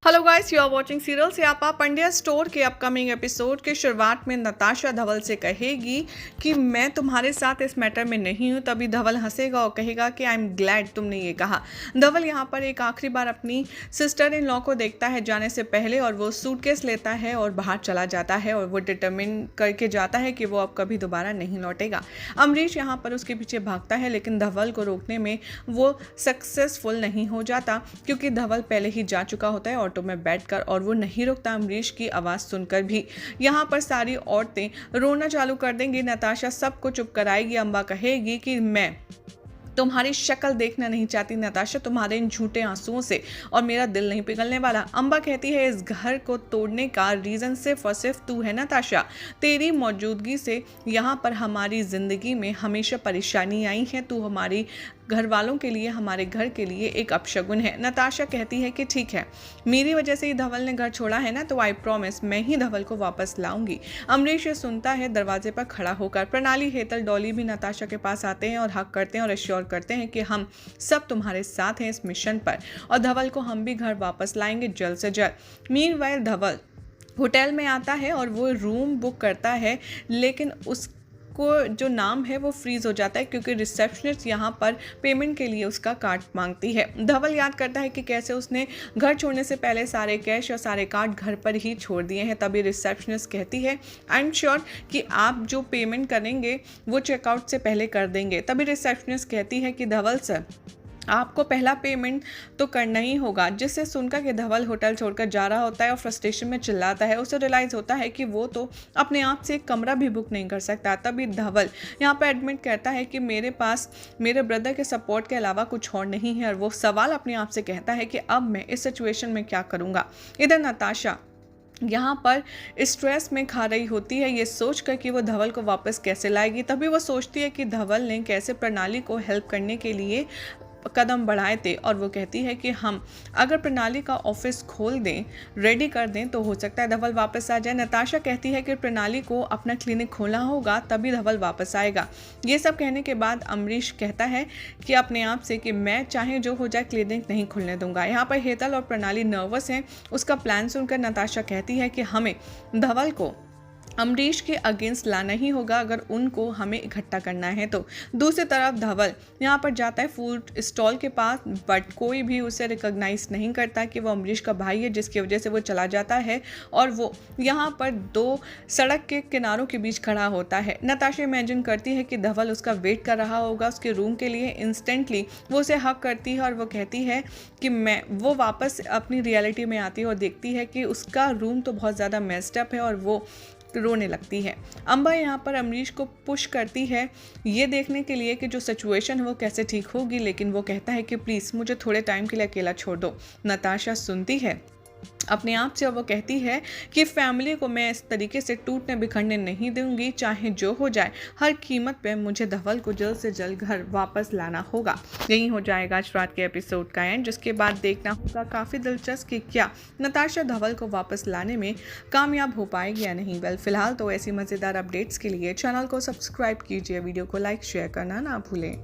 Hello guys, you are watching serial Syapa. Pandya store के upcoming episode के शुरुआत में नताशा धवल से कहेगी कि मैं तुम्हारे साथ इस मैटर में नहीं हूँ। तभी धवल हंसेगा और कहेगा कि आई एम ग्लैड तुमने ये कहा। धवल यहाँ पर एक आखिरी बार अपनी सिस्टर इन लॉ को देखता है जाने से पहले, और वो सूटकेस लेता है और बाहर चला जाता है, और वो डिटरमिन करके जाता है कि वो अब कभी दोबारा नहीं लौटेगा। अमरीश यहाँ पर उसके पीछे भागता है, लेकिन धवल को रोकने में वो सक्सेसफुल नहीं हो जाता, क्योंकि धवल पहले ही जा चुका होता है ऑटो में बैठकर, और वो नहीं रुकता अमरीश की आवाज़ सुनकर भी। यहाँ पर सारी औरतें रोना चालू कर देंगी। नताशा सबको चुप कराएगी। अम्बा कहेगी कि मैं तुम्हारी शक्ल देखना नहीं चाहती नताशा, तुम्हारे इन झूठे आंसुओं से, और मेरा दिल नहीं पिघलने वाला। अम्बा कहती है इस घर को तोड़ने का रीज़न सिर्फ और सिर्फ तू है नताशा। तेरी मौजूदगी से यहाँ पर हमारी ज़िंदगी में हमेशा परेशानी आई है। तू हमारी घर वालों के लिए, हमारे घर के लिए एक अपशगुन है। नताशा कहती है कि ठीक है, मेरी वजह से ही धवल ने घर छोड़ा है ना, तो आई प्रॉमिस मैं ही धवल को वापस लाऊंगी। अमरीश ये सुनता है दरवाजे पर खड़ा होकर। प्रणाली, हेतल, डॉली भी नताशा के पास आते हैं और हक करते हैं और एश्योर करते हैं कि हम सब तुम्हारे साथ हैं इस मिशन पर, और धवल को हम भी घर वापस लाएंगे जल्द से जल्द। मीनवाइल धवल होटल में आता है और वो रूम बुक करता है, लेकिन उसको जो नाम है वो फ्रीज हो जाता है, क्योंकि रिसेप्शनिस्ट यहाँ पर पेमेंट के लिए उसका कार्ड मांगती है। धवल याद करता है कि कैसे उसने घर छोड़ने से पहले सारे कैश और सारे कार्ड घर पर ही छोड़ दिए हैं। तभी रिसेप्शनिस्ट कहती है आई एम श्योर कि आप जो पेमेंट करेंगे वो चेकआउट से पहले कर देंगे। तभी रिसेप्शनिस्ट कहती है कि धवल सर, आपको पहला पेमेंट तो करना ही होगा। जिससे सुनकर कि धवल होटल छोड़कर जा रहा होता है और फ्रस्ट्रेशन में चिल्लाता है। उसे रियलाइज़ होता है कि वो तो अपने आप से एक कमरा भी बुक नहीं कर सकता। तभी धवल यहाँ पर एडमिट करता है कि मेरे पास मेरे ब्रदर के सपोर्ट के अलावा कुछ और नहीं है, और वो सवाल अपने आप से कहता है कि अब मैं इस सिचुएशन में क्या करूँगा। इधर नताशा यहाँ पर स्ट्रेस में खा रही होती है, ये सोच कर कि वो धवल को वापस कैसे लाएगी। तभी वो सोचती है कि धवल ने कैसे प्रणाली को हेल्प करने के लिए कदम बढ़ाए थे, और वो कहती है कि हम अगर प्रणाली का ऑफिस खोल दें, रेडी कर दें, तो हो सकता है धवल वापस आ जाए। नताशा कहती है कि प्रणाली को अपना क्लिनिक खोलना होगा, तभी धवल वापस आएगा। ये सब कहने के बाद अमरीश कहता है कि अपने आप से कि मैं चाहे जो हो जाए क्लिनिक नहीं खुलने दूंगा। यहाँ पर हेतल और प्रणाली नर्वस हैं। उसका प्लान सुनकर नताशा कहती है कि हमें धवल को अमरीश के अगेंस्ट लाना ही होगा अगर उनको हमें इकट्ठा करना है तो। दूसरी तरफ धवल यहाँ पर जाता है फूड स्टॉल के पास, बट कोई भी उसे रिकॉग्नाइज नहीं करता कि वो अमरीश का भाई है, जिसकी वजह से वो चला जाता है और वो यहाँ पर दो सड़क के किनारों के बीच खड़ा होता है। नताशा इमेजिन करती है कि धवल उसका वेट कर रहा होगा उसके रूम के लिए। इंस्टेंटली वो उसे हक करती है और वो कहती है कि वो वापस अपनी रियलिटी में आती है और देखती है कि उसका रूम तो बहुत ज़्यादा मेस्ड अप है, और वो रोने लगती है। अम्बा यहाँ पर अमरीश को पुश करती है ये देखने के लिए कि जो सिचुएशन है वो कैसे ठीक होगी, लेकिन वो कहता है कि प्लीज़ मुझे थोड़े टाइम के लिए अकेला छोड़ दो। नताशा सुनती है अपने आप से, और वो कहती है कि फैमिली को मैं इस तरीके से टूटने बिखरने नहीं दूंगी, चाहे जो हो जाए। हर कीमत पे मुझे धवल को जल्द से जल्द घर वापस लाना होगा। यही हो जाएगा आज रात के एपिसोड का एंड, जिसके बाद देखना होगा काफ़ी दिलचस्प कि क्या नताशा धवल को वापस लाने में कामयाब हो पाएगी या नहीं। वेल, फिलहाल तो ऐसी मज़ेदार अपडेट्स के लिए चैनल को सब्सक्राइब कीजिए, वीडियो को लाइक शेयर करना ना भूलें।